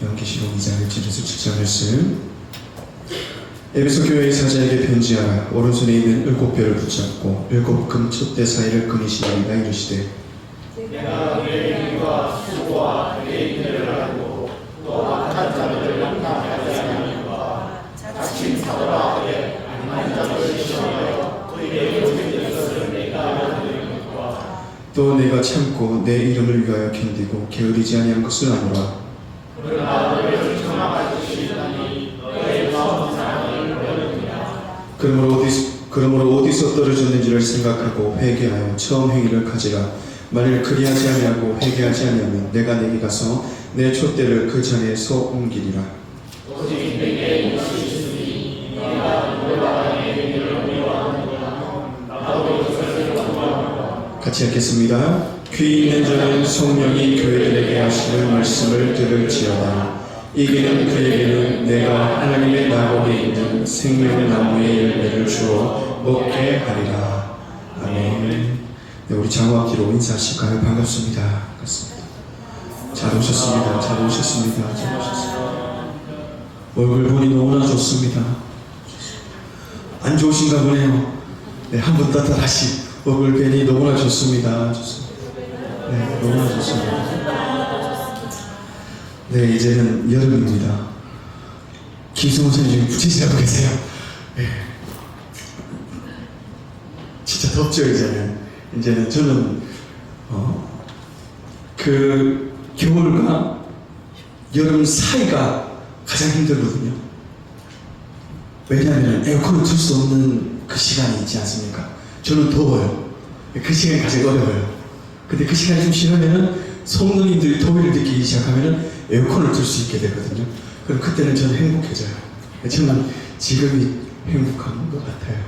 요한계시록 2장 1절에서 7절 말씀. 에베소 교회의 사자에게 편지하라. 오른손에 있는 일곱 별을 붙잡고 일곱 금촛대 사이를 끊으시니라. 이르시되 내가 그의 일과 수고와 그의 인내를 알고 또 악한 자들을 용납하지 아니하는가. 자칭 사도라 하되 악한 자들을 시험하여 그에게 못된 것을 내가 알아들은 것과 또 내가 참고 내 이름을 위하여 견디고 게으르지 아니한 것을 아노라. 그러나 너희를 청함할 것이 있나니 너의 마음 사랑을 버렸느냐. 그러므로 어디서 떨어졌는지를 생각하고 회개하여 처음 행위를 가지라. 만일 그리하지 아니하고 회개하지 아니하면 내가 내게 가서 내 촛대를 그 잔에서 옮기리라. 오직 내게 이것이 있으니 내가 너희와 내 행위를 미워하는구나. 나도 이것을 원하노라. 같이 읽겠습니다. 귀 있는 자는 성령이 교회들에게 하시는 말씀을 들을지어다. 이기는 그에게는 내가 하나님의 나복에 있는 생명의 나무의 열매를 주어 먹게 하리라. 아멘. 네, 우리 장호학기로 인사하실까요? 반갑습니다. 반갑습니다. 잘 오셨습니다. 잘 오셨습니다. 잘 오셨습니다. 얼굴 보니 너무나 좋습니다. 안 좋으신가 보네요. 네, 한 번 더 다시 얼굴 뵈니 너무나 좋습니다. 좋습니다. 네, 너무나 좋습니다. 네, 이제는 여름입니다. 김승호 선생님 붙이시라고 계세요. 네. 진짜 덥죠, 이제는 저는 그 겨울과 여름 사이가 가장 힘들거든요. 왜냐하면 에어컨을 틀 수 없는 그 시간이 있지 않습니까? 저는 더워요. 그 시간이 가장 어려워요. 근데 그 시간이 좀 지나면은 성도님들이 더위를 느끼기 시작하면은 에어컨을 틀 수 있게 되거든요. 그럼 그때는 저는 행복해져요. 저는 지금이 행복한 것 같아요.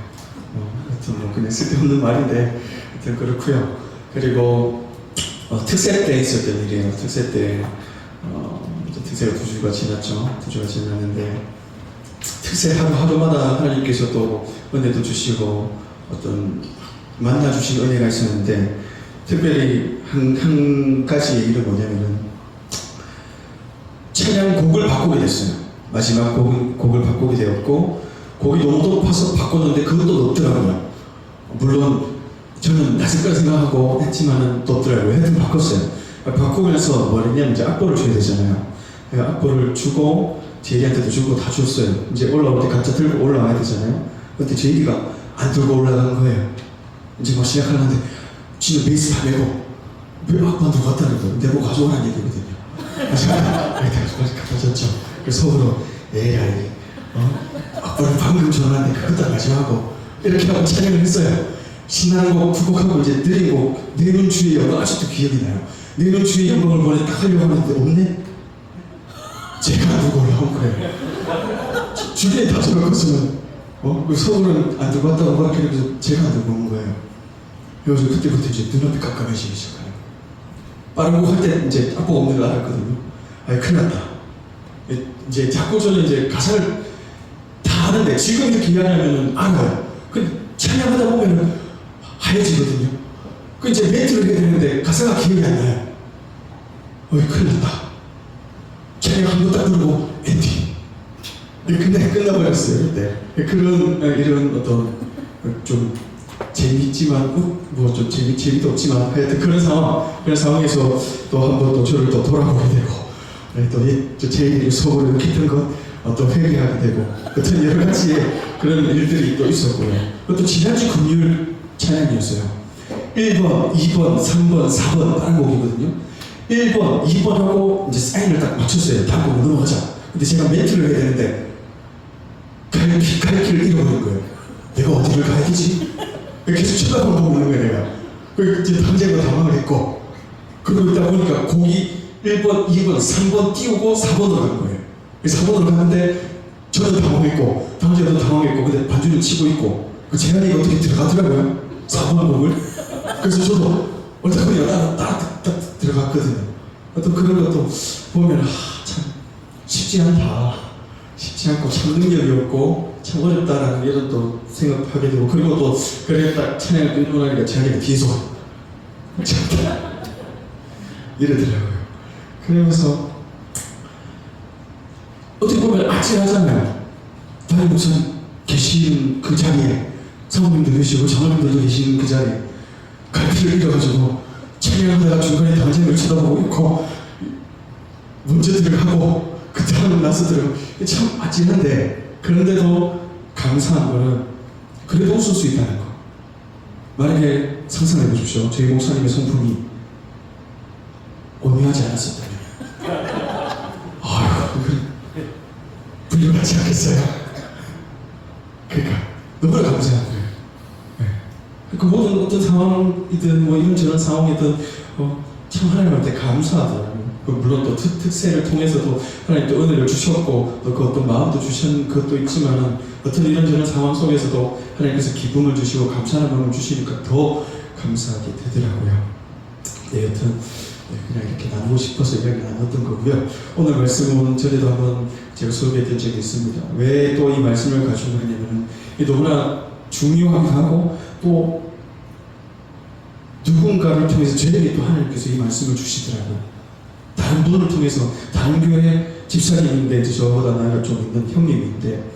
하여튼 뭐 그냥 쓸데없는 말인데 하여튼 그렇고요. 그리고 특세 때 있었던 일이에요. 특세 때 특세가 2주가 지났죠. 2주가 지났는데 특세 하루마다 하나님께서 또 은혜도 주시고 어떤 만나주신 은혜가 있었는데 특별히 한 가지 일은 뭐냐면은 찬양곡을 바꾸게 됐어요. 마지막 곡을 바꾸게 되었고 곡이 너무 높아서 바꿨는데 그것도 높더라고요. 물론 저는 낮을 거라 생각하고 했지만은 높더라고요. 하여튼 바꿨어요. 바꾸고 나서 뭐 했냐면 이제 악보를 줘야 되잖아요. 악보를 주고 제이한테도 주고 다 줬어요. 이제 올라올 때 각자 들고 올라와야 되잖아요. 근데 제이가 안 들고 올라간 거예요. 이제 막 시작하는데 진짜 베이스 다 메고 왜 악보 안 들고 갔다는 거예요. 내고 가져오라는 얘기거든요. 제가 갖다 줬죠. 그래서 속으로 에이 악보를 방금 전화했는데 그것도 가져가고 이렇게 하고 찬양을 했어요. 신나는 곡 두 곡하고 이제 느린 곡 내 눈 주의 영광 아직도 기억이 나요. 내 눈 주의 영광을 보내 딱 하려고 하는데 없네? 제가 들고 올라온 거예요. 주변에 다 저렇거든요. 그 서울은 안 들고 왔다고 막 그래서 제가 안 들고 온 거예요. 그래서 그때부터 이제 눈앞이 깜깜해지기 시작해요. 빠른 곡 할 때 이제 악보가 없는 걸 알았거든요. 아니 큰일 났다. 이제 자꾸 저는 이제 가사를 다 아는데 지금 이렇게 이야기하면은 알아요. 근데 찬양하다 보면은 하얘지거든요. 그 이제 멘트를 해야 되는데 가사가 기억이 안 나요. 큰일 났다. 찬양 한 번 딱 부르고 엔딩. 근데 끝나버렸어요. 그때 이런 어떤 좀 재밌지만 뭐 좀 재미도 없지만 하여튼 그런 상황에서 또 한 번 또 저를 또 돌아보게 되고 또 제 일이 속으로 이렇게 든 것 또 회개하게 되고 어떤 여러 가지의 그런 일들이 또 있었고요. 또 지난주 금요일 찬양이었어요. 1번, 2번, 3번, 4번 다른 곡이거든요. 1번, 2번하고 이제 사인을 딱 맞췄어요. 다음 곡으로 넘어가자. 근데 제가 멘트를 해야 되는데 갈 길을 잃어버린 거예요. 내가 어디를 가야 되지? 계속 쳐다보고 있는 거예요, 내가. 그래서 당장으로 당황을 했고, 그러고 있다 보니까 곡이 1번, 2번, 3번 띄우고 4번으로 간 거예요. 4번으로 가는데 저는 당황했고, 당장도 당황했고, 근데 반주를 치고 있고, 그 재현이가 어떻게 들어가더라고요. 4번 곡을. 그래서 저도 어떻게 보니 딱 들어갔거든요. 어떤 그런 것도 보면, 참 쉽지 않다. 쉽지 않고 참 능력이 없고 참 어렵다라는 이런 또 생각하게 되고 그리고 또 그래 딱 찬양을 끝나고 나니까 자기가 뒤에서 참, い 이러더라고요. 그러면서 어떻게 보면 아찔하잖아요. 담임 목사님 계시는 그 자리에, 사모님도 계시고 장로님들도 계시는 그 자리에 갈피를 잃어가지고 찬양하다가 중간에 당장을 쳐다보고 있고 문제들을 하고 그 다음은 나서들은 참 아찔한데, 그런데도 감사한 거는 그래도 웃을 수 있다는 거. 만약에 상상해 보십시오. 저희 목사님의 성품이 온유하지 않았었다면 아유, 불륜하지 않겠어요? 그러니까 너무나 감사한 거예요. 네. 그 모든 어떤 상황이든 뭐 이런저런 상황이든 참 하나님한테 감사하더라고요. 물론 또 특세를 통해서도 하나님 또 은혜를 주셨고 또 그 어떤 마음도 주신 것도 있지만은 어떤 이런저런 상황 속에서도 하나님께서 기쁨을 주시고 감사하는 마음을 주시니까 더 감사하게 되더라고요. 네, 여튼 그냥 이렇게 나누고 싶어서 이야기 나눴던 거고요. 오늘 말씀은 전에도 한번 제가 소개했던 적이 있습니다. 왜 또 이 말씀을 가지고 하냐면은 너무나 중요하기도 하고 또 누군가를 통해서 저에게 또 하나님께서 이 말씀을 주시더라고요. 다른 분을 통해서, 다른 교회 집사님인데 저보다 나이가 좀 있는 형님인데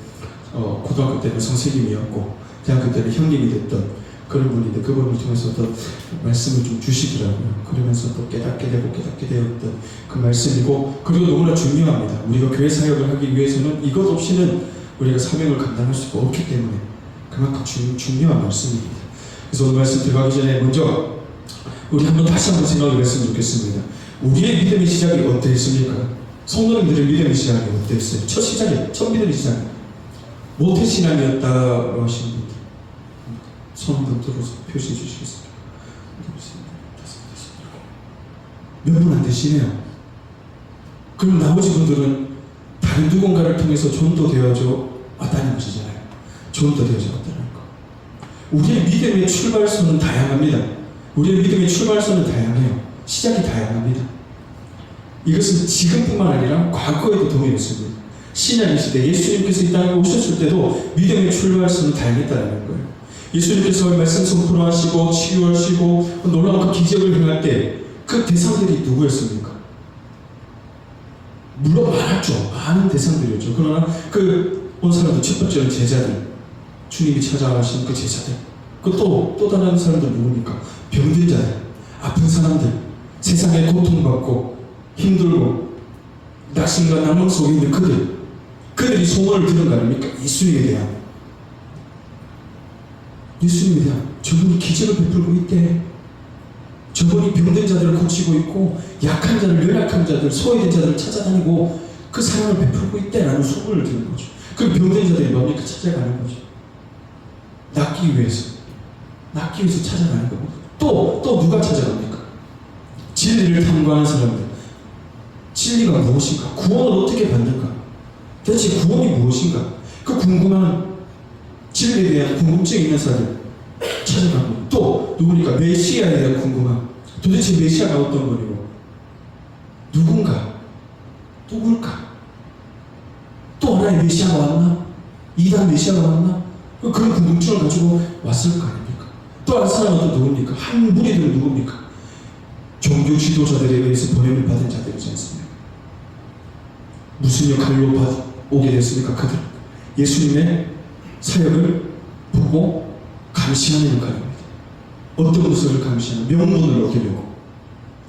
고등학교 때는 선생님이었고 대학교 때는 형님이 됐던 그런 분인데 그분을 통해서 또 말씀을 좀 주시더라고요. 그러면서 또 깨닫게 되었던 그 말씀이고, 그리고 너무나 중요합니다. 우리가 교회 사역을 하기 위해서는 이것 없이는 우리가 사명을 감당할 수가 없기 때문에 그만큼 중요한 말씀입니다. 그래서 오늘 말씀 들어가기 전에 먼저 우리 다시 한번 생각을 했으면 좋겠습니다. 우리의 믿음의 시작이 어땠습니까? 성도님들의 믿음의 시작이 어땠어요? 첫 믿음의 시작이 모태신앙이었다고 하시는 분들 손 한번 들어서 표시해 주시겠습니까? 몇 분 안 되시네요. 그럼 나머지 분들은 다른 누군가를 통해서 좀더 되어져 왔다는 것이잖아요. 좀 더 되어져 왔다는 거. 우리의 믿음의 출발선은 다양합니다. 우리의 믿음의 출발선은 다양해요. 시작이 다양합니다. 이것은 지금뿐만 아니라 과거에도 동일했습니다. 신약의 시대 예수님께서 이 땅에 오셨을 때도 믿음의 출발선은 다양했다는 거예요. 예수님께서 말씀 선포하시고 치유하시고 놀라운 그 기적을 행할 때 그 대상들이 누구였습니까? 물론 많았죠. 많은 대상들이었죠. 그러나 그 온 사람들, 첫 번째는 제자들, 주님이 찾아가신 그 제자들. 그 또 다른 사람들 누굽니까? 병든 자들, 아픈 사람들, 세상에 고통받고 힘들고 낙심과 난망 속에 있는 그들이 소원을 드는 거 아닙니까? 예수님에 대한 저분이 기적을 베풀고 있대. 저분이 병든 자들을 고치고 있고 약한 자들, 연약한 자들, 소외된 자들을 찾아다니고 그 사랑을 베풀고 있대라는 소문을 듣는 거죠. 그 병든 자들이 뭡니까? 찾아가는 거죠. 낫기 위해서 찾아가는 거고, 또 누가 찾아갑니까? 진리를 탐구하는 사람들. 진리가 무엇인가? 구원을 어떻게 받는가? 대체 구원이 무엇인가? 그 궁금한 진리에 대한 궁금증이 있는 사람들 찾아가고, 또 누구니까? 메시아에 대한 궁금함. 도대체 메시아가 어떤 분이고 누굴까? 또 하나의 메시아가 왔나? 이단 메시아가 왔나? 그런 궁금증을 가지고 왔을 거 아닙니까? 또 한 사람은 또 누굽니까? 한 무리들은 누굽니까? 종교 지도자들에 의해서 보냄을 받은 자들이지 않습니까? 무슨 역할로 오게 됐습니까? 그들 예수님의 사역을 보고 감시하는 역할입니다. 어떤 것을 감시하는? 명분을 얻으려고,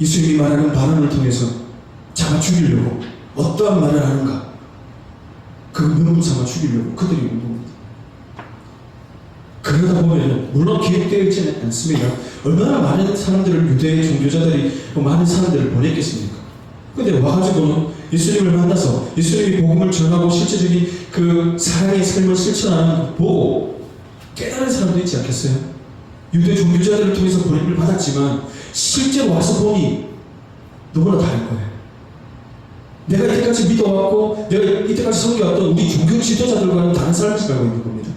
예수님이 말하는 발언을 통해서 잡아 죽이려고, 어떠한 말을 하는가 그 명분 삼아 죽이려고 그들이 온 겁니다. 그러다 보면 물론 기획되어 있지는 않습니다. 얼마나 많은 사람들을, 유대의 종교자들이 많은 사람들을 보냈겠습니까? 근데 와가지고는 예수님을 만나서 예수님이 복음을 전하고 실제적인 그 사랑의 삶을 실천하는 걸 보고 깨달은 사람도 있지 않겠어요? 유대 종교자들을 통해서 보냄을 받았지만 실제로 와서 보니 너무나 다른 거예요. 내가 이때까지 믿어왔고 내가 이때까지 섬겨왔던 우리 종교 지도자들과는 다른 삶을 살고 있는 겁니다.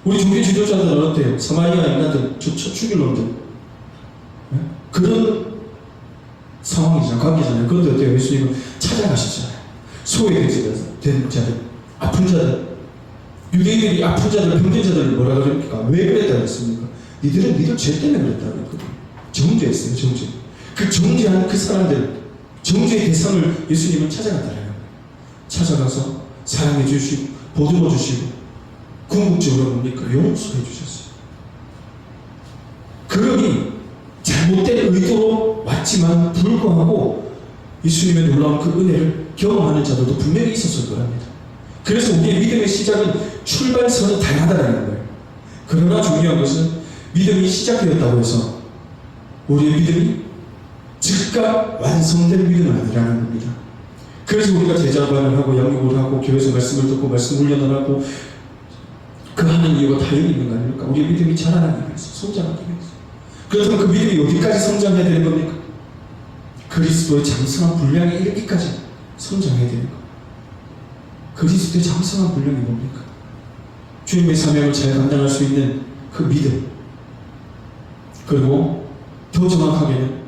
우리 종교 지도자들은 어때요? 사마리아 인간들, 첫 죽일 놈들, 네? 그런 상황이잖아요. 관계잖아요. 그런데 어때요? 예수님은 찾아가시잖아요. 소외된 자들, 아픈 자들, 유대인들이 아픈 자들, 병든 자들을 뭐라 그럽니까? 왜 그랬다고 했습니까? 니들 죄 때문에 그랬다고 했거든요. 정죄했어요. 정죄. 그 정죄한 그 사람들, 정죄의 대상을 예수님은 찾아갔다라는 거예요. 찾아가서 사랑해 주시고 보듬어 주시고 궁극적으로 뭡니까? 용서해 주셨어요. 그러니 잘못된 의도로 왔지만 불구하고 예수님의 놀라운 그 은혜를 경험하는 자들도 분명히 있었을 거랍니다. 그래서 우리의 믿음의 시작은 출발선은 다양하다는 거예요. 그러나 중요한 것은 믿음이 시작되었다고 해서 우리의 믿음이 즉각 완성된 믿음은 아니라는 겁니다. 그래서 우리가 제자반을 하고 양육을 하고 교회에서 말씀을 듣고 말씀 훈련을 하고 그 하는 이유가 다 여기 있는 거 아닙니까? 우리의 믿음이 자라나기 위해서, 성장하기 위해서. 그렇다면 그 믿음이 어디까지 성장해야 되는 겁니까? 그리스도의 장성한 분량에 이르기까지 성장해야 되는 거. 그리스도의 장성한 분량이 뭡니까? 주님의 사명을 잘 감당할 수 있는 그 믿음. 그리고 더 정확하게는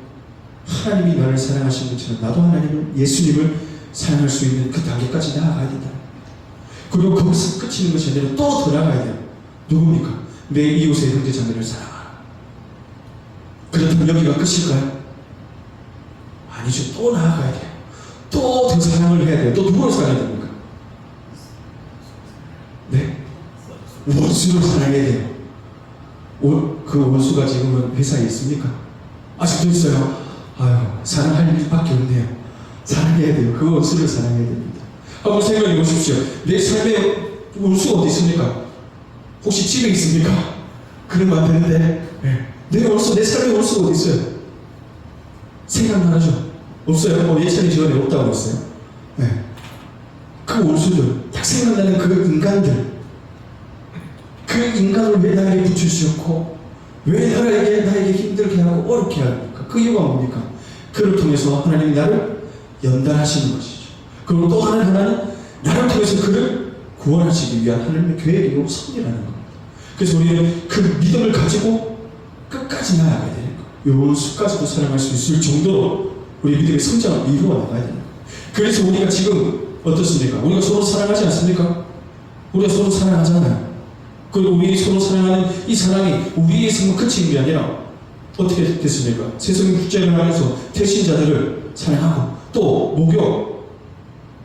하나님이 나를 사랑하신 것처럼 나도 하나님을, 예수님을 사랑할 수 있는 그 단계까지 나아가야 된다. 그리고 거기서 끝이는 것이 아니라 또 더 나아가야 돼요. 누굽니까? 내 이웃의 형제 자매를 사랑하라. 그렇다면 여기가 끝일까요? 아니죠. 또 나아가야 돼요. 또 더 사랑을 해야 돼요. 또 누구를 사랑해야 됩니까? 네? 원수를 사랑해야 돼요. 그 원수가 지금은 회사에 있습니까? 아직도 있어요. 아유, 사랑할 일밖에 없네요. 사랑해야 돼요. 그 원수를 사랑해야 됩니다. 한번 생각해 보십시오. 내 삶에 원수가 어디 있습니까? 혹시 집에 있습니까? 그러면 안 되는데, 네. 내 원수, 내 삶에 원수가 어디 있어요? 생각나죠? 없어요? 예찬이 지원에 없다고 했어요. 네. 그 원수들, 딱 생각나는 그 인간들, 그 인간을 왜 나에게 붙여주셨고, 왜 나에게 힘들게 하고 어렵게 합니까? 그 이유가 뭡니까? 그를 통해서 하나님이 나를 연단하시는 것이죠. 그리고 또 하나는 나를 통해서 그를 구원하시기 위한 하나님의 계획이고 섭리라는 겁니다. 그래서 우리는 그 믿음을 가지고 끝까지 나아가야 되는 거예요. 요수까지도 사랑할 수 있을 정도로 우리 믿음의 성장을 이루어 나가야 되는 거예요. 그래서 우리가 지금 어떻습니까? 우리가 서로 사랑하지 않습니까? 우리가 서로 사랑하잖아요. 그리고 우리 서로 사랑하는 이 사랑이 우리에서만 그치는 게 아니라 어떻게 됐습니까? 세상의 국제를 하면서 태신자들을 사랑하고 또 목욕,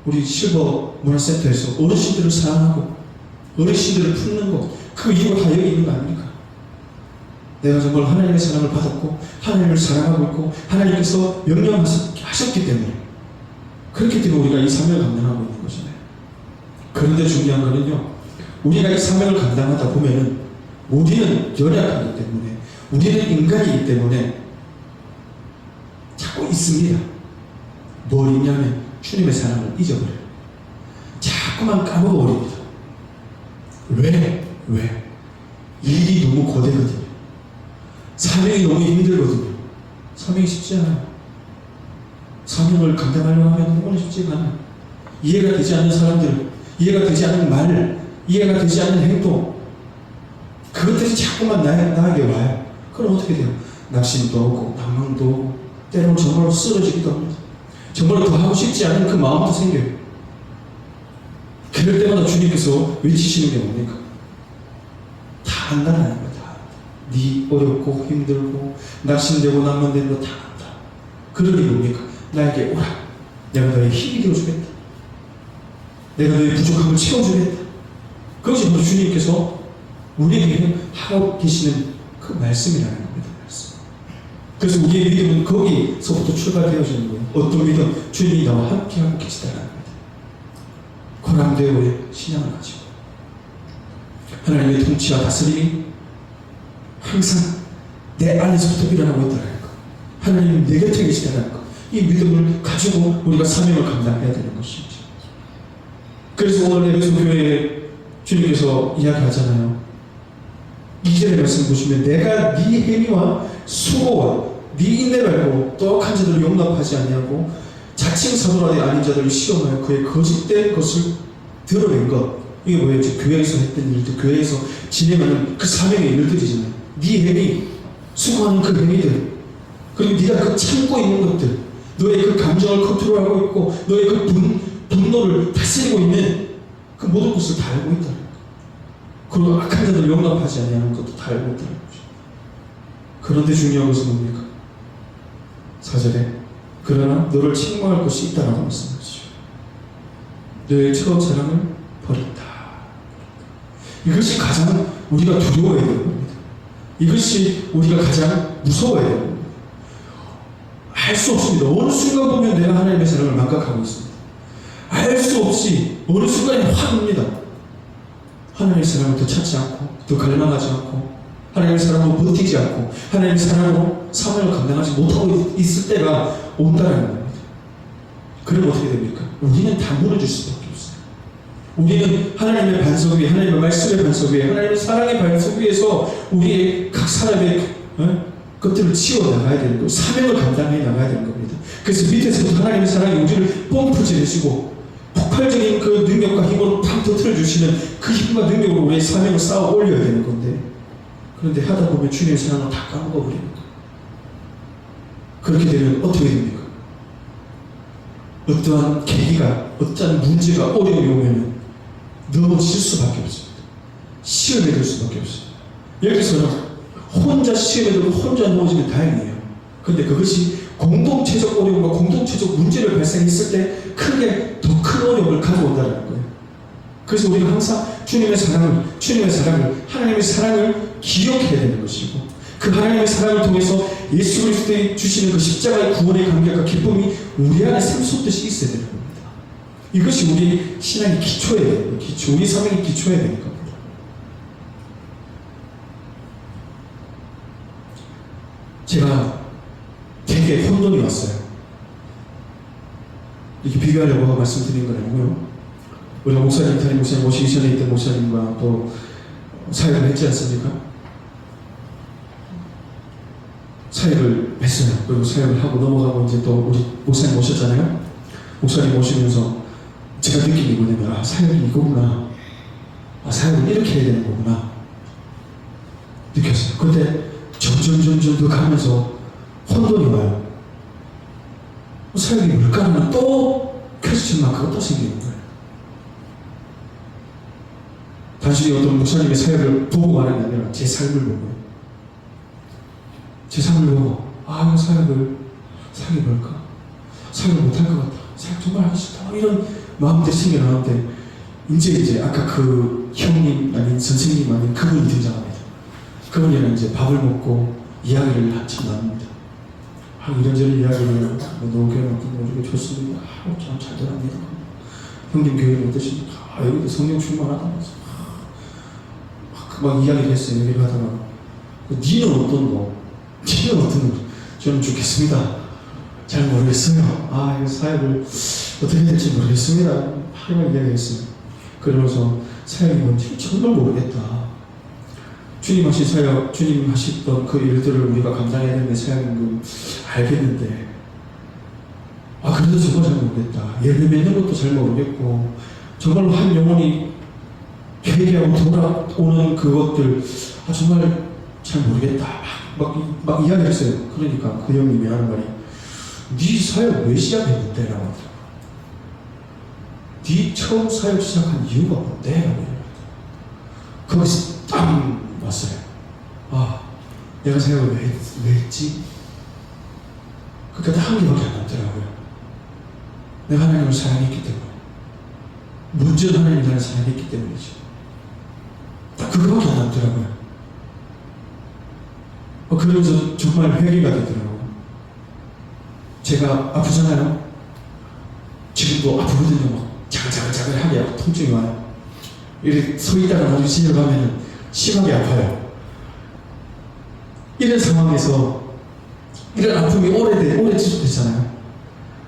우리 실버 문화센터에서 어르신들을 사랑하고 어르신들을 품는 것, 그 이유가 다 여기 있는 거 아닙니까? 내가 정말 하나님의 사랑을 받았고 하나님을 사랑하고 있고 하나님께서 명령하셨기 때문에, 그렇기 때문에 우리가 이 사명을 감당하고 있는 것이네요. 그런데 중요한 거는요, 우리가 이 사명을 감당하다 보면은 우리는 연약하기 때문에, 우리는 인간이기 때문에 자꾸 있습니다. 뭘 있냐면 주님의 사랑을 잊어버려요. 자꾸만 까먹어버립니다. 왜? 일이 너무 거대거든요. 사명이 너무 힘들거든요. 사명이 쉽지 않아요. 사명을 감당하려고 하면 너무 쉽지가 않아요. 이해가 되지 않는 사람들, 이해가 되지 않는 말, 이해가 되지 않는 행동, 그것들이 자꾸만 나에게 와요. 그럼 어떻게 돼요? 낙심도 오고 방황도 오고 때로는 정말로 쓰러지기도 합니다. 정말로 더 하고 싶지 않은 그 마음도 생겨요. 그럴 때마다 주님께서 외치시는 게 뭡니까? 다 안다는 거예요. 다. 네 어렵고 힘들고 낙심되고 낭만되는 거 다 안다. 그러니 뭡니까? 나에게 오라. 내가 너의 힘이 되어주겠다. 내가 너의 부족함을 채워주겠다. 그것이 바로 주님께서 우리에게 하고 계시는 그 말씀이라는 겁니다. 말씀. 그래서 우리의 믿음은 거기서부터 출발되어지는 거예요. 어떤 믿음? 주님이 나와 함께하고 계시다는 겁니다. 고랑대오의 신앙을 가지고 하나님의 통치와 다스림이 항상 내 안에서부터 일어나고 있다는 것, 하나님은 내 곁에 계시다는 것, 이 믿음을 가지고 우리가 사명을 감당해야 되는 것입니다. 그래서 오늘 에베소 교회에 주님께서 이야기하잖아요. 2절의 말씀 보시면 내가 네 행위와 수고와 네 인내 말고 떡한 자들을 용납하지 아니하고 자칭 사도라되 아닌 자들을 시험하여 그의 거짓된 것을 드러낸 것. 이게 뭐예요? 교회에서 했던 일들, 교회에서 진행하는 그 사명의 일들이잖아요. 네 행위, 수고하는 그 행위들, 그리고 네가 그 참고 있는 것들, 너의 그 감정을 컨트롤하고 있고 너의 그 분노를 다스리고 있는 그 모든 것을 다 알고 있다는 거예요. 그리고 악한 자들 용납하지 아니하는 것도 다 알고 있다는 거죠. 그런데 중요한 것은 뭡니까? 4절에 그러나 너를 책망할 것이 있다라고 말씀하시죠. 늘 처음 사랑을 버린다. 이것이 가장 우리가 두려워해야 되는 겁니다. 이것이 우리가 가장 무서워해야 되는 겁니다. 알 수 없습니다. 어느 순간 보면 내가 하나님의 사랑을 망각하고 있습니다. 알 수 없이 어느 순간에 확 옵니다. 하나님의 사랑을 더 찾지 않고, 더 갈망하지 않고, 하나님의 사랑으로 버티지 않고, 하나님의 사랑으로 사명을 감당하지 못하고 있을 때가 온다는 겁니다. 그러면 어떻게 됩니까? 우리는 다 무너질 수밖에 없어요. 우리는 하나님의 반석 위에, 하나님의 말씀의 반석 위에, 하나님의 사랑의 반석 위에서 우리의 각 사람의 것들을 치워 나가야 되는 거예요. 사명을 감당해 나가야 되는 겁니다. 그래서 밑에서부터 하나님의 사랑이 우리를 펌프질해주고 폭발적인 그 능력과 힘으로 팍 터뜨려주시는 그 힘과 능력으로 우리의 사명을 쌓아 올려야 되는 건데, 그런데 하다 보면 주님의 사랑을 다 까먹어버리는 거예요. 그렇게 되면 어떻게 됩니까? 어떠한 계기가, 어떠한 문제가, 어려움이 오면 넘어질 수밖에 없습니다. 시험에 들 수밖에 없습니다. 여기서는 혼자 시험에 들고 혼자 넘어지면 다행이에요. 그런데 그것이 공동체적 어려움과 공동체적 문제를 발생했을 때 크게 더 큰 어려움을 가져온다는 거예요. 그래서 우리가 항상 주님의 사랑을, 하나님의 사랑을 기억해야 되는 것이고, 그 하나님의 사랑을 통해서 예수 그리스도의 주시는 그 십자가의 구원의 감격과 기쁨이 우리 안에 샘솟듯이 있어야 되는 겁니다. 이것이 우리 신앙의 기초예요. 우리 사명의 기초여야 되는 겁니다. 제가 되게 혼돈이 왔어요. 이렇게 비교하려고 말씀드린 건 아니고요. 우리가 목사님, 담임 목사님 오시기 전에 있던 목사님과 또 사역을 했지 않습니까? 사역을 했어요. 그리고 사역을 하고 넘어가고 이제 또 우리 목사님 오셨잖아요. 목사님 오시면서 제가 느낀 게 뭐냐면, 사역이 이거구나. 사역을 이렇게 해야 되는 거구나. 느꼈어요. 근데 점점 더 가면서 혼돈이 와요. 사역이 뭘까 하면 또 퀘스천 마크가 또 생기는 거예요. 단순히 어떤 목사님의 사역을 보고 말하는 게 아니라 제 삶을 보고, 제 삶을 보고, 이거 사역이 뭘까? 사역을 못할 것 같다. 사역 정말 하기 싫다. 이런 마음들이 생겨나는데, 이제 아까 그 형님 아닌 선생님 아닌 그분이 등장합니다. 그분이랑 이제 밥을 먹고 이야기를 한참 나눕니다. 이런저런 이야기를 너무 교회만큼 좋습니다. 참 잘 들합니다. 형님 교회는 어떠십니까? 여기도 성령 충만하다면서 막 이야기를 했어요. 얘기를 하다가 니는 어떤 거? 저는 좋겠습니다. 잘 모르겠어요. 이거 사역을 어떻게 될지 모르겠습니다. 하루만 이야기했어요. 그러면서 사역이 뭔지 정말 모르겠다. 주님 하신 사역, 주님 하셨던 그 일들을 우리가 감당해야 되는 사역인 걸 알겠는데, 그래도 정말 잘 모르겠다. 예배 맺는 것도 잘 모르겠고, 정말로 한 영혼이 회개하고 돌아오는 그것들, 정말 잘 모르겠다. 막 이야기를 했어요. 그러니까 그 형님이 하는 말이, 네 사역 왜 시작했는데? 라고 하더라고요. 네 처음 사역 시작한 이유가 뭔데? 라고 하더라고요. 거기서 딱 왔어요. 내가 사역을 왜 했지? 그러니까 한 개밖에 안 남더라고요. 내가 하나님을 사랑했기 때문에. 먼저 하나님을 나를 사랑했기 때문이죠. 딱 그거밖에 안 남더라고요. 그러면서 정말 회개가 되더라고요. 제가 아프잖아요. 지금도 아프거든요. 막 자글자글하게 통증이 와요. 이렇게 서 있다가 나중에 집에 가면은 심하게 아파요. 이런 상황에서 이런 아픔이 오래 지속됐잖아요.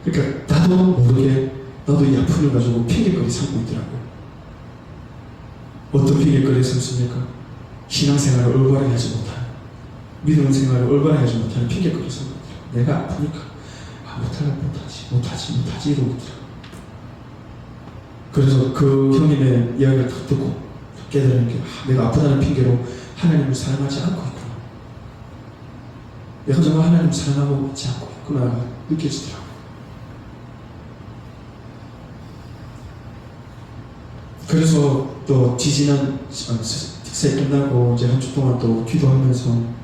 그러니까 나도 모르게 나도 이 아픔을 가지고 핑계거리 삼고 있더라고요. 어떤 핑계거리 삼습니까? 신앙생활을 올바르게 하지 못하는, 믿음 생활을 올바르게 하지 못하는 핑계거리 삼고 있더라고요. 내가 아프니까 못하지 이러고 있더라고요. 그래서 그 형님의 이야기를 딱 듣고 깨달은 게, 내가 아프다는 핑계로 하나님을 사랑하지 않고 있구나. 내가 정말 하나님을 사랑하고 있지 않고 있구나 느껴지더라고요. 그래서 또 지지난 특세 끝나고 이제 한 주 동안 또 기도하면서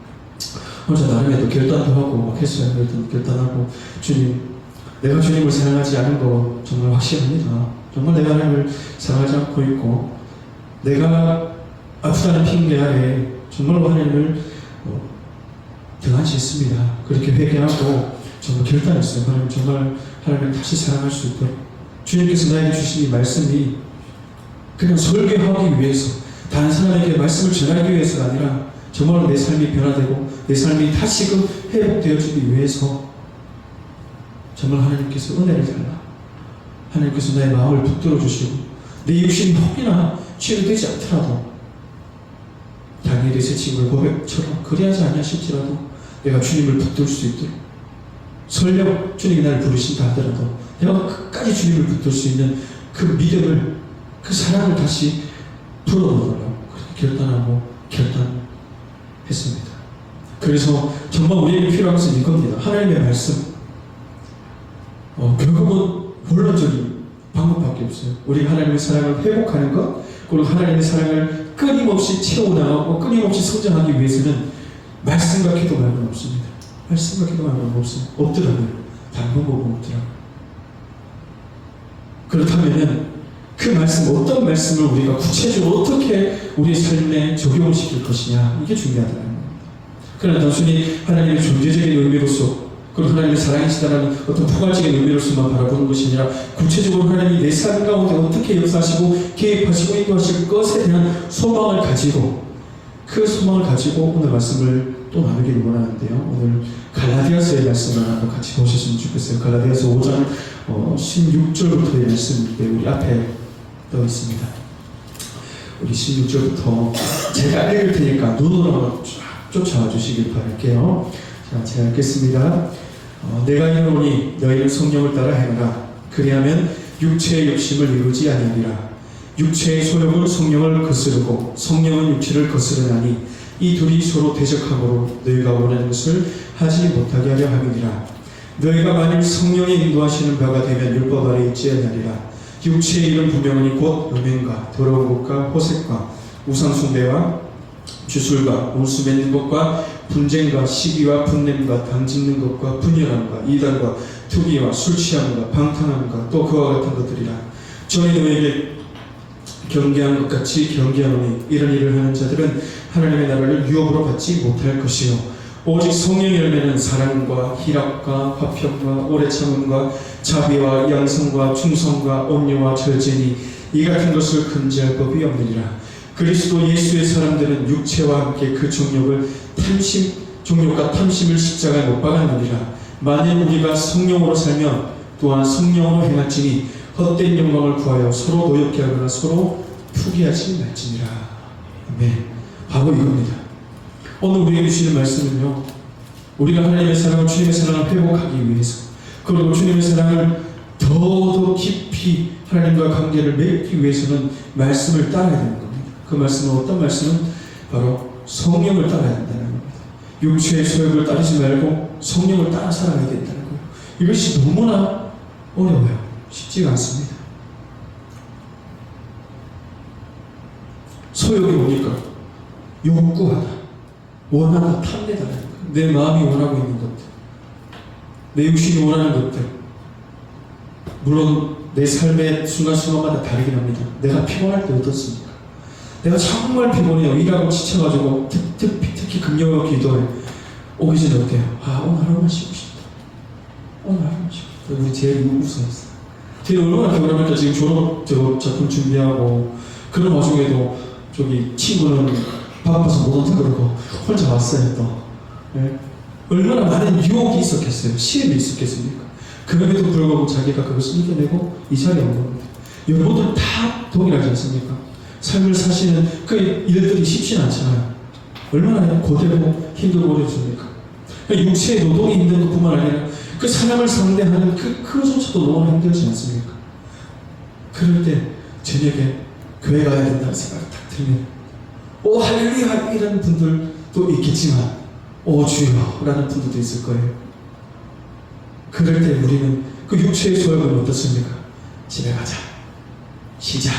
혼자 나름의 또 결단도 하고 막 했어요. 결단하고, 주님, 내가 주님을 사랑하지 않은 거 정말 확실합니다. 정말 내가 하나님을 사랑하지 않고 있고 내가 아프다는 핑계 아래 정말로 하나님을 등한시했습니다. 그렇게 회개하고 정말 결단했어요. 하나님 정말 하나님을 다시 사랑할 수 있도록 주님께서 나에게 주신 이 말씀이 그냥 설교하기 위해서 다른 사람에게 말씀을 전하기 위해서가 아니라 정말로 내 삶이 변화되고 내 삶이 다시금 회복되어지기 위해서 정말 하나님께서 은혜를 달라 하나님께서 나의 마음을 붙들어 주시고 내 육신이 혹이나 치유되지 않더라도 다니엘의 세 친구의 고백처럼 그리하지 아니하실지라도 내가 주님을 붙들 수 있도록 설령 주님이 나를 부르신다 하더라도 내가 끝까지 주님을 붙들 수 있는 그 믿음을 그 사랑을 다시 불어넣으려고 결단하고 결단했습니다. 그래서 정말 우리에게 필요한 것은 이겁니다. 하나님의 말씀 결국은 본론적인 방법밖에 없어요. 우리 하나님의 사랑을 회복하는 것 그리고 하나님의 사랑을 끊임없이 채워나가고 끊임없이 성장하기 위해서는 말씀과 기도 말고는 없습니다. 말씀과 기도 말고는 없더라고요. 다른 방법은 없더라고요. 그렇다면 그 말씀, 어떤 말씀을 우리가 구체적으로 어떻게 우리의 삶에 적용을 시킬 것이냐 이게 중요하다는 겁니다. 그러나 단순히 하나님의 존재적인 의미로서 그리고 하나님의 사랑이시다라는 어떤 포괄적인 의미로서만 바라보는 것이 아니라 구체적으로 하나님이 내 삶 가운데 어떻게 역사하시고 개입하시고 인도하실 것에 대한 소망을 가지고 그 소망을 가지고 오늘 말씀을 또 나누기를 원하는데요. 오늘 갈라디아서의 말씀을 한번 같이 보셨으면 좋겠어요. 갈라디아서 5장 16절부터의 말씀인데 우리 앞에 떠 있습니다. 우리 16절부터 제가 읽을 테니까 눈으로 한번 쫓아와 주시길 바랄게요. 자, 제가 읽겠습니다. 내가 이르노니 너희는 성령을 따라 행하라. 그리하면 육체의 욕심을 이루지 아니하리라. 육체의 소욕은 성령을 거스르고 성령은 육체를 거스르나니 이 둘이 서로 대적함으로 너희가 원하는 것을 하지 못하게 하려 함이니라. 너희가 만일 성령의 인도하시는 바가 되면 율법 아래 있지 아니하리라. 육체의 일은 분명하니 곧 음행과 더러운 것과 호색과 우상숭배와 주술과 온수 맺는 것과 분쟁과 시기와 분냄과 당짓는 것과 분열함과 이단과 투기와 술 취함과 방탕함과 또 그와 같은 것들이라. 전에 너에게 경계한 것 같이 경계하노니 이런 일을 하는 자들은 하나님의 나라를 유업으로 받지 못할 것이요 오직 성령의 열매는 사랑과 희락과 화평과 오래 참음과 자비와 양성과 충성과 온유와 절제니 이 같은 것을 금지할 법이 없느니라. 그리스도 예수의 사람들은 육체와 함께 그 종욕과 탐심을 십자가에 못 박았느니라. 만일 우리가 성령으로 살면 또한 성령으로 행할지니 헛된 영광을 구하여 서로 노엽게 하거나 서로 투기하지 말지니라. 아멘. 바로 이겁니다. 오늘 우리에게 주시는 말씀은요, 우리가 하나님의 사랑을, 주님의 사랑을 회복하기 위해서, 그리고 주님의 사랑을 더 깊이 하나님과 관계를 맺기 위해서는 말씀을 따라야 되는 겁니다. 그 말씀은 어떤 말씀은 바로 성령을 따라야 된다는 겁니다. 육체의 소욕을 따르지 말고 성령을 따라 살아가야 된다는 거예요. 이것이 너무나 어려워요. 쉽지가 않습니다. 소욕이 뭡니까? 욕구하다, 원하다, 탐내다라는 거예요. 내 마음이 원하고 있는 것들, 내 육신이 원하는 것들. 물론 내 삶의 순간순간마다 다르긴 합니다. 내가 피곤할 때 어떻습니까? 내가 정말 피곤해요. 일하고 지쳐가지고 특히 금요일 기도에 오기 전에 어때요? 오늘 하루만 쉬고 싶다. 오늘 하루만 쉬고 싶다. 우리 제일 무서웠어요. 제일 얼마나 피곤합니까? 지금 졸업 작품 준비하고 그런 와중에도 저기 친구는 바빠서 못 온다 그러고 혼자 왔어요 또. 네? 얼마나 많은 유혹이 있었겠어요. 시험이 있었겠습니까? 그럼에도 불구하고 자기가 그것을 이겨내고 이 자리에 온 겁니다. 여러분들 다 동일하지 않습니까? 삶을 사시는 그 일들이 쉽지 않잖아요. 얼마나 고되고 힘들고 어렵습니까? 육체의 노동이 힘든 것뿐만 아니라 그 사람을 상대하는 그조차도 너무 힘들지 않습니까? 그럴 때 저녁에 교회 가야 된다는 생각이 딱 들면 오 할렐루야 이런 분들도 있겠지만 오 주여 라는 분들도 있을 거예요. 그럴 때 우리는 그 육체의 소욕은 어떻습니까? 집에 가자, 쉬자,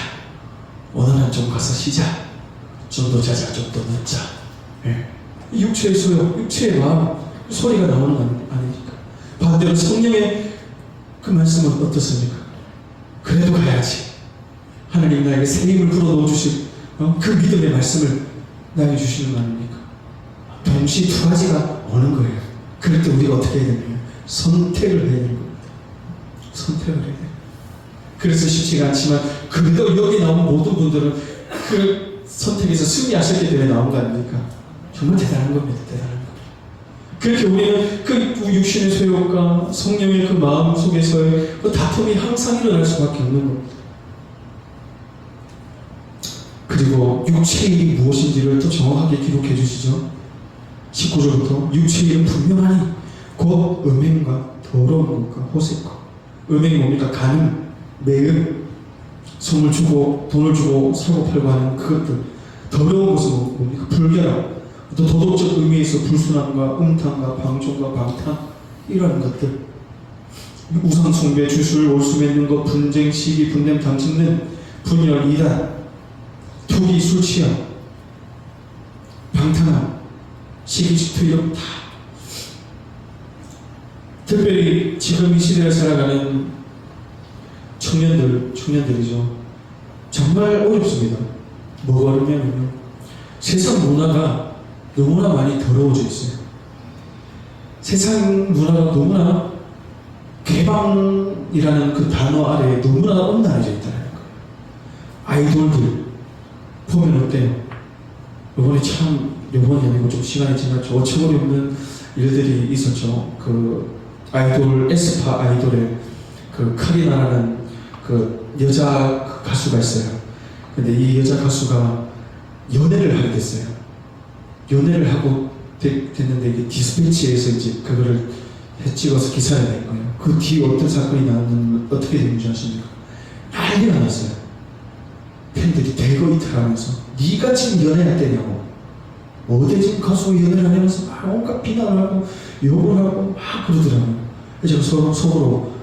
오늘은 좀 가서 쉬자, 좀 더 자자, 좀 더 늦자. 네. 육체의 소욕, 육체의 마음 소리가 나오는 거 아닙니까? 반대로 성령의 그 말씀은 어떻습니까? 그래도 가야지. 하나님 나에게 새 힘을 불어넣어 주실 그 믿음의 말씀을 나에게 주시는 거 아닙니까? 동시에 두 가지가 오는 거예요. 그럴 때 우리가 어떻게 해야 되냐면 선택을 해야 되는 겁니다. 선택을 해야 돼요. 그래서 쉽지가 않지만 그래도 여기 나온 모든 분들은 그 선택에서 승리하셨기 때문에 나온 거 아닙니까? 정말 대단한 겁니다. 대단한 겁니다. 그렇게 우리는 그 육신의 소욕과 성령의 그 마음 속에서의 그 다툼이 항상 일어날 수밖에 없는 겁니다. 그리고 육체의 일이 무엇인지를 또 정확하게 기록해 주시죠. 19절부터 육체의 일은 분명하니 곧 음행과 더러운 것과 호색과 음행이 뭡니까? 간음, 매음, 손을 주고 돈을 주고 사고 팔고 하는 그것들. 더러운 것은 뭡니까? 불결함, 또 도덕적 의미에서 불순함과 음탕과 방종과 방탕 이러한 것들. 우상 숭배, 주술, 올수 맺는 것, 분쟁, 시기, 분냄, 당침는 분열, 이단, 투기, 술 취함, 방탕함, 시기, 질투 이런 다. 특별히 지금 이 시대를 살아가는 청년들이죠. 정말 어렵습니다. 뭐가 어렵냐면요. 세상 문화가 너무나 많이 더러워져 있어요. 세상 문화가 너무나 개방이라는 그 단어 아래에 너무나 온난해져 있다는 거예요. 아이돌들 보면 어때요? 요번이 아니고 좀 시간이 지났죠. 어처구니 없는 일들이 있었죠. 그 아이돌, 에스파 아이돌의 그 카리나라는 그 여자 가수가 있어요. 근데 이 여자 가수가 연애를 하게 됐어요. 연애를 하고 됐는데 이게 디스패치에서 이제 그거를 찍어서 기사를 낸 거예요. 그 뒤에 어떤 사건이 나왔는지 어떻게 됐는지 아십니까? 난리가 났어요. 팬들이 대거 이탈하면서 네가 지금 연애할 때냐고, 어디 지금 가수가 연애를 하면서 막 온갖 비난을 하고 욕을 하고 막 그러더라고요. 그래서 속으로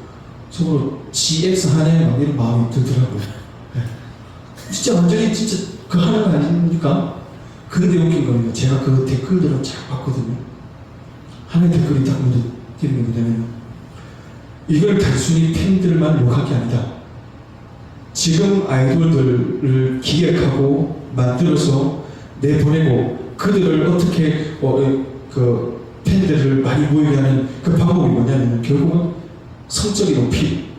GX 하네 막 이런 마음이 들더라고요. 네. 진짜 완전히 진짜 그 하는 거 아닙니까? 그런데 웃긴 겁니다. 제가 그 댓글들을 쫙 봤거든요. 하나의 댓글이 딱 먼저 띄는 게 뭐냐면, 이걸 단순히 팬들만 욕할 게 아니다. 지금 아이돌들을 기획하고 만들어서 내보내고 그들을 어떻게 그 팬들을 많이 모이게 하는 그 방법이 뭐냐면 결국은 성적인 높이,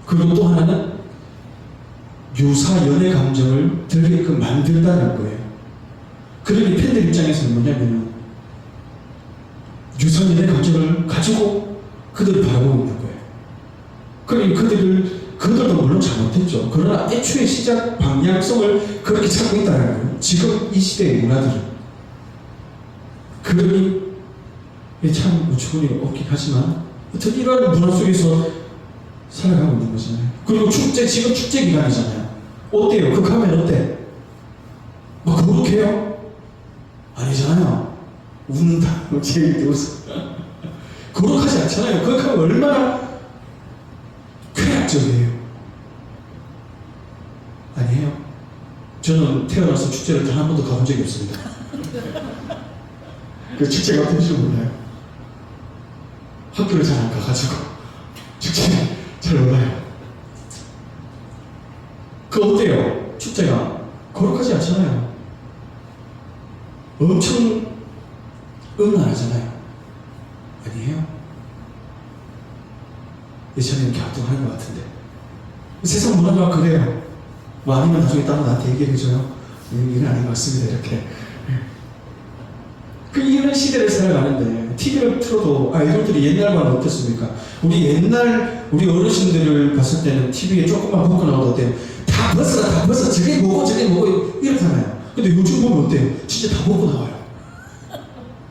그리고 또 하나는 유사 연애 감정을 들게끔 만들다는 거예요. 그러니 팬들 입장에서는 뭐냐면 유사 연애 감정을 가지고 그들을 바라보고 있는 거예요. 그러니 그들도 물론 잘못했죠. 그러나 애초에 시작 방향성을 그렇게 찾고 있다는 거예요. 지금 이 시대의 문화들은. 그러니 참 어처구니 없긴 하지만 어떤 이러한 문화 속에서 살아가고 있는 거잖아요. 그리고 지금 축제 기간이잖아요. 어때요? 그 가면 어때? 막 거룩해요? 아니잖아요. 웃는다. 제일 웃어. 거룩하지 않잖아요. 그렇게 하면 얼마나 쾌락적이에요. 아니에요. 저는 태어나서 축제를 단 한 번도 가본 적이 없습니다. 그 축제가 어떤지 몰라요. 학교를 잘 안 가가지고 축제를 잘 몰라요. 그 어때요? 축제가 거룩하지 않잖아요. 엄청 음란하잖아요. 아니에요? 예전에는 갸우뚱하는 것 같은데 세상 문화가 그래요. 뭐 아니면 나중에 따로 나한테 얘기해줘요. 이건 아닌 것 같습니다. 이렇게. 그 이런 시대를 살아가는데 TV를 틀어도 아이돌들이 옛날과는 어떻습니까? 우리 어르신들을 봤을 때는 TV에 조금만 벗고 나오도 어때요? 다 벗어 저게 뭐고 이렇잖아요. 근데 요즘 보면 어때요? 진짜 다 벗고 나와요.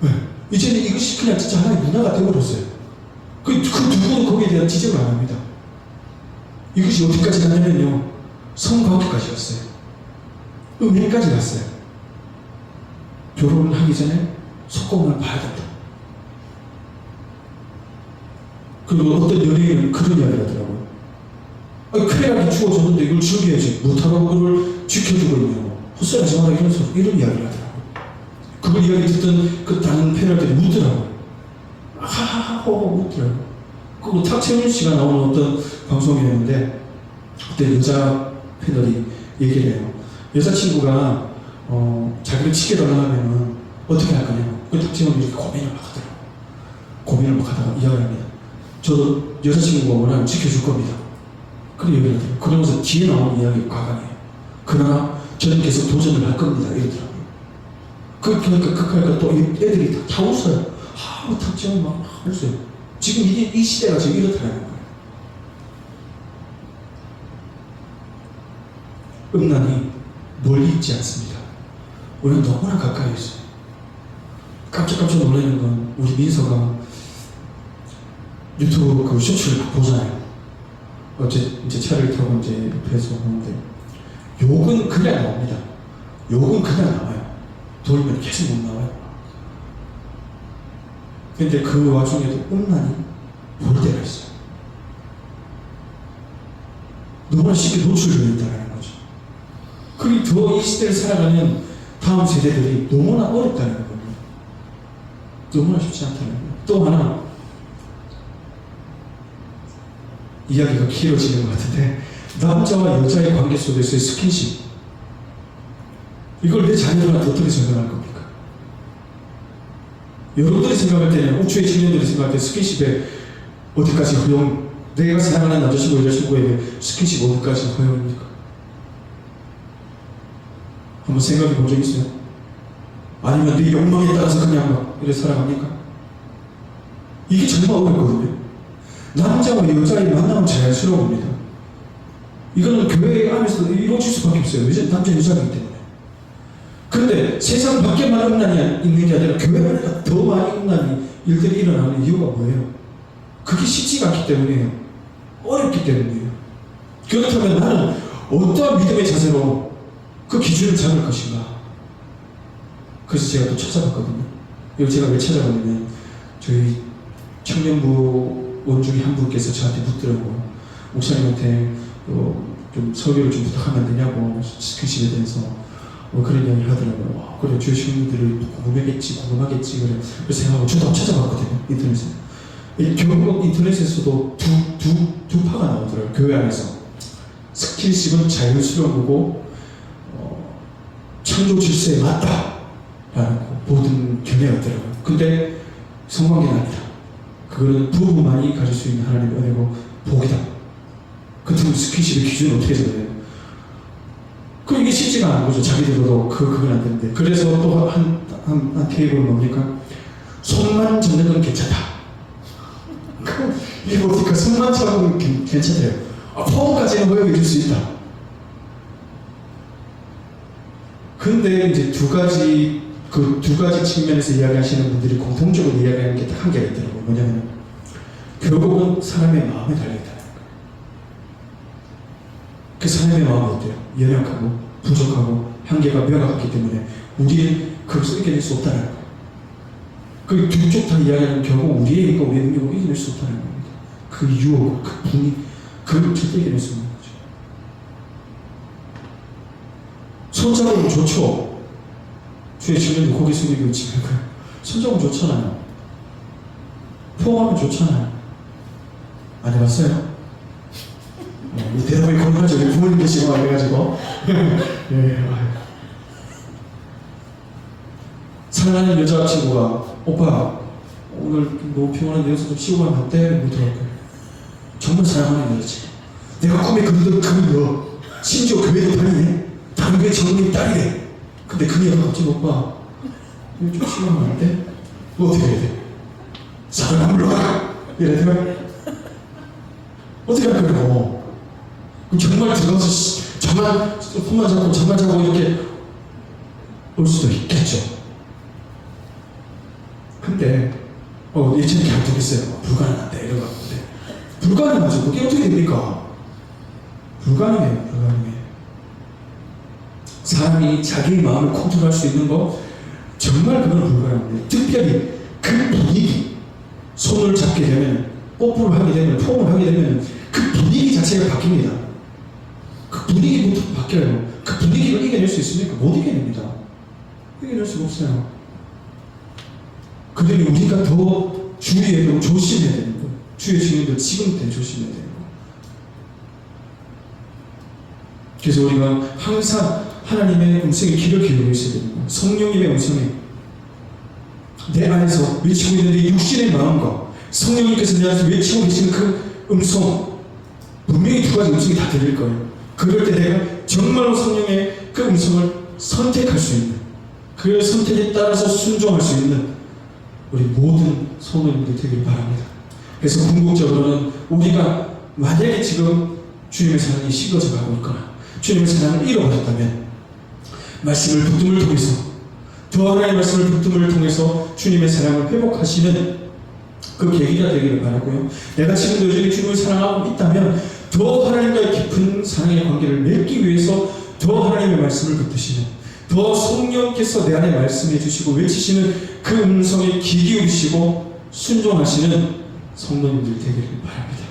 네. 이제는 이것이 그냥 진짜 하나의 문화가 되어버렸어요. 그 누구도 거기에 대한 지적을 안 합니다. 이것이 어디까지 가냐면요, 성관계까지 갔어요. 음행까지 갔어요. 결혼을 하기 전에 속공을 봐야 된다. 그리고 어떤 연예인은 그런 이야기를 하더라고요. 크레아기 주어졌는데 이걸 즐겨야지. 못하고 그걸 지켜주고 있냐고. 헛소리하지 마라 이런 이야기를 하더라고요. 그걸 이야기 듣던 그 다른 패널들이 웃더라고요. 하하하 웃더라고요. 그리고 탁채윤 씨가 나오는 어떤 방송이었는데 그때 여자 패널이 얘기를 해요. 여자친구가 자기를 치게 달라면 어떻게 할 거냐고. 그 탁지원이 이렇게 고민을 막 하더라고요. 고민을 막 하다가 이야기를 합니다. 저도 여자친구가 원하면 지켜줄 겁니다. 그런 얘기를 하더라고요. 그러면서 뒤에 나오는 이야기가 과감해요. 그러나 저는 계속 도전을 할 겁니다. 이러더라고요. 그러니까 또 애들이 다 웃어요. 탁지원 막 웃어요. 지금 이 시대가 지금 이렇다는 거예요. 음란이 멀리 있지 않습니다. 우리는 너무나 가까이 있어요. 깜짝깜짝 놀라는 건 우리 민서가 유튜브 그 쇼츠를 막 보잖아요. 어제 이제 차를 타고 이제 옆에서 보는데 욕은 그냥 나옵니다. 욕은 그냥 나와요. 돌면 계속 못 나와요. 근데 그 와중에도 음란이 볼 때가 있어요. 너무나 쉽게 노출되어 있다는 거죠. 그리고 더 이 시대를 살아가는 다음 세대들이 너무나 어렵다는 거예요. 너무나 쉽지 않다는 거예요. 또 하나 이야기가 길어지는 것 같은데 남자와 여자의 관계 속에서의 스킨십 이걸 내 자녀들한테 어떻게 설명할 겁니까? 여러분들이 생각할 때는 우주의 청년들이 생각할 때 스킨십에 어디까지 허용 내가 사랑하는 남자친구 여자친구에게 스킨십 어디까지 허용입니까? 한번 생각해 본 적 있어요? 아니면 네 욕망에 따라서 그냥 막 이렇게 살아갑니까? 이게 정말 어렵거든요. 남자와 여자의 만남은 자연스러웁니다. 이거는 교회 안에서 이루어질 수밖에 없어요. 남자 여자이기 때문에. 그런데 세상 밖에만 음란이 있는 게 아니라 교회 안에 더 많이 음란이 일들이 일어나는 이유가 뭐예요? 그게 쉽지가 않기 때문이에요. 어렵기 때문이에요. 그렇다면 나는 어떠한 믿음의 자세로 그 기준을 잡을 것인가? 그래서 제가 또 찾아봤거든요. 이걸 제가 왜 찾아봤냐면 저희 청년부 원중이 한 분께서 저한테 묻더라고요. 목사님한테 좀 설교를 좀 부탁하면 안 되냐고 스킨십에 대해서 그런 이야기를 하더라고요. 그래 주의 청년들이 궁금하겠지 그래. 그래서 생각하고 저도 한번 찾아봤거든요. 인터넷에. 결국 인터넷에서도 두 파가 나오더라고요. 교회 안에서 스킨십은 자연스러운 거고 창조 질서에 맞다라는 모든 견해였더라고요. 근데 성관계는 아니다. 그거는 부부만이 가질 수 있는 하나님의 은혜고 복이다. 그렇다면 스킨십의 기준은 어떻게 잡아요? 그 이게 쉽지가 않은 거죠. 자기들도 그건 안 되는데. 그래서 또 한 테이블은 뭡니까? 손만 잡는 건 괜찮다. 이게 뭡니까? 손만 잡는 건 괜찮대요. 포옹까지는 허용해 줄 수 있다. 근데 이제 두 가지 측면에서 이야기하시는 분들이 공통적으로 이야기하는 게 딱 한 개가 있더라고요. 뭐냐면 결국은 사람의 마음에 달려있다는 거예요. 그 사람의 마음은 어때요? 연약하고 부족하고 한계가 명확하기 때문에 우리는 그것을 이겨낼 수 없다는 거예요. 그 두 쪽 다 이야기하는 결국 우리의 힘과 우리의 능력으로 이겨낼 수 없다는 겁니다. 그 유혹, 그 분위, 그걸 절대 이겨낼 수 없는 거죠. 손잡으면 좋죠. 주의 청년들 고개 숙이고 있지 말고요. 손잡으면 좋잖아요. 포옹하면 좋잖아요. 안 해봤어요? 이 대답이 건강하죠. 우리 부모님 계시고 그래가지고 사랑하는 여자친구가 오빠 오늘 너무 피곤한데 여기서 좀 쉬고 가면 어때? 묻더라고요. 정말 사랑하는 여자친구. 내가 꿈에 그리던 그녀 심지어 교회도 다니네. 다른 교회 장로님 딸이래. 근데 그녀가 갑자기 오빠 좀 쉬고 가면 안 돼? 뭐 어떻게 해야 돼? 사랑 안 물러가! 이래 되면 어떻게 할 거예요? 그럼 정말 들어가서 잠만 손만 잡고 잠만 자고 이렇게 올 수도 있겠죠. 근데 예전에 잘 되겠어요. 불가능한데 이런 거 같은데 불가능하죠. 그게 어떻게 됩니까? 불가능해요. 불가능해요. 사람이 자기의 마음을 컨트롤할 수 있는 거 정말 그건 불가능합니다. 특별히 그 분위기 손을 잡게 되면 뽀뽀를 하게 되면 포옹을 하게 되면 그 분위기 자체가 바뀝니다. 그 분위기부터 바뀌어요. 그 분위기를 이겨낼 수 있습니까? 못 이겨냅니다. 이겨낼 수가 없어요. 그러니 우리가 더 주의해야 되고 조심해야 되는 거예요. 주의 주님들 지금부터 조심해야 되는 거예요. 그래서 우리가 항상 하나님의 음성에 귀를 기울여 있어야 됩니다. 성령님의 음성에 내 안에서 외치고 있는 내 육신의 마음과 성령님께서 내 안에서 외치고 계시는 그 음성, 분명히 두 가지 음성이 다 들릴 거예요. 그럴 때 내가 정말로 성령의 그 음성을 선택할 수 있는, 그 선택에 따라서 순종할 수 있는 우리 모든 성도님들 되길 바랍니다. 그래서 궁극적으로는 우리가 만약에 지금 주님의 사랑이 식어져 가고 있거나 주님의 사랑을 잃어버렸다면 말씀을 붙듦을 통해서, 더 하나의 말씀을 붙듦을 통해서 주님의 사랑을 회복하시는 그 계기가 되기를 바라고요. 내가 지금도 여전히 주님을 사랑하고 있다면 더 하나님과의 깊은 사랑의 관계를 맺기 위해서 더 하나님의 말씀을 붙드시는, 더 성령께서 내 안에 말씀해 주시고 외치시는 그 음성에 귀 기울이시고 순종하시는 성도님들 되기를 바랍니다.